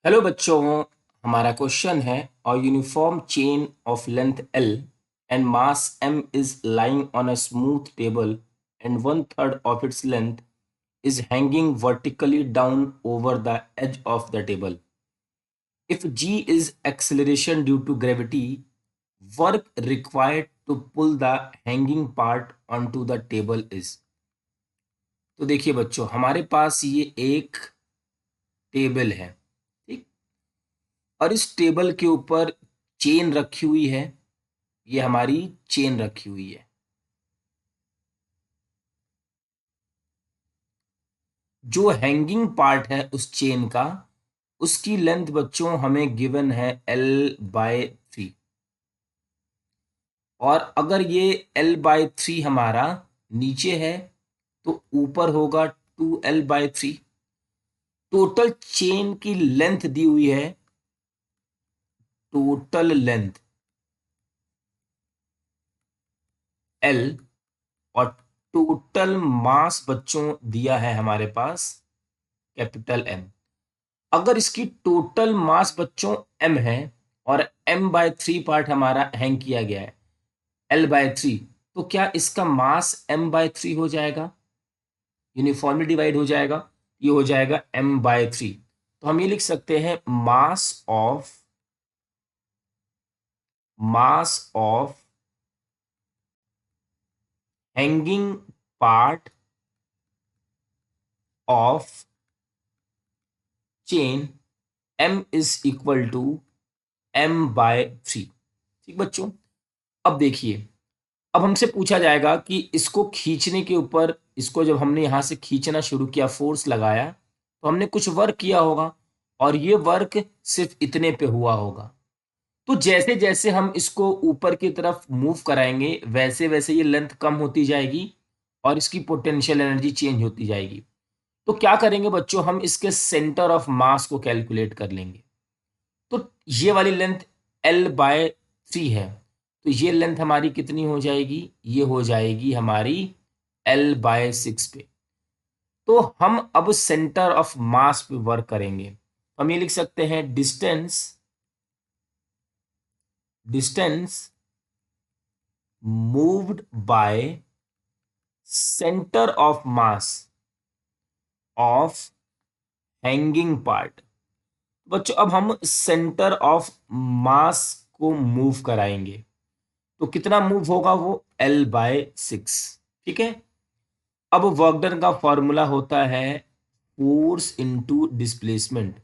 Hello बच्चों, हमारा question है a uniform chain of length L and mass M is lying on a smooth table and 1/3 of its length is hanging vertically down over the edge of the table. If G is acceleration due to gravity, work required to pull the hanging part onto the table is. तो देखिए बच्चों, हमारे पास ये एक table है, ठीक। और इस टेबल के ऊपर चेन रखी हुई है। ये हमारी चेन रखी हुई है। जो हैंगिंग पार्ट है उस चेन का, उसकी लेंथ बच्चों हमें गिवन है L/3। और अगर ये L/3 हमारा नीचे है तो ऊपर होगा 2L/3। टोटल चेन की लेंथ दी हुई है, टोटल लेंथ L, और टोटल मास बच्चों दिया है हमारे पास कैपिटल M। अगर इसकी टोटल मास बच्चों m है और m/3 पार्ट हमारा हैंग किया गया है L/3, तो क्या इसका मास m/3 हो जाएगा? यूनिफॉर्मली डिवाइड हो जाएगा, ये हो जाएगा m/3। तो हम ये लिख सकते हैं mass of hanging part of chain m is equal to m/3। ठीक बच्चों, अब देखिए, अब हमसे पूछा जाएगा कि इसको खींचने के ऊपर, इसको जब हमने यहां से खींचना शुरू किया, फोर्स लगाया, तो हमने कुछ वर्क किया होगा और ये वर्क सिर्फ इतने पे हुआ होगा। तो जैसे जैसे हम इसको ऊपर की तरफ मूव कराएंगे, वैसे वैसे ये लेंथ कम होती जाएगी और इसकी पोटेंशियल एनर्जी चेंज होती जाएगी। तो क्या करेंगे बच्चों, हम इसके सेंटर ऑफ मास को कैलकुलेट कर लेंगे। तो ये वाली लेंथ L/3 है, तो ये लेंथ हमारी कितनी हो जाएगी? ये हो जाएगी हमारी L/6 पे। तो हम अब सेंटर ऑफ मास पे वर्क करेंगे। हम ये लिख सकते हैं distance moved by centre of mass of hanging part. बच्चों, अब हम सेंटर ऑफ मास को मूव कराएंगे, तो कितना मूव होगा? वो L/6। ठीक है। अब वर्क डन का फॉर्मूला होता है फोर्स इनटू डिस्प्लेसमेंट।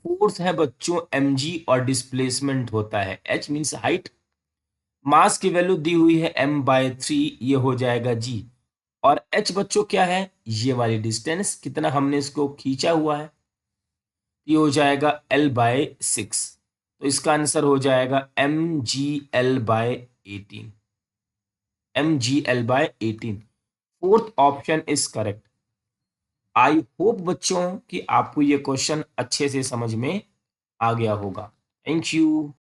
फोर्स है बच्चों mg और डिस्प्लेसमेंट होता है h, मींस हाइट। मास की वैल्यू दी हुई है m/3, ये हो जाएगा g। और h बच्चों क्या है? ये वाली डिस्टेंस, कितना हमने इसको खींचा हुआ है, ये हो जाएगा L/6। तो इसका आंसर हो जाएगा mgL/18। mgL/18, fourth option is correct. I hope बच्चों कि आपको ये क्वेश्चन अच्छे से समझ में आ गया होगा। Thank you.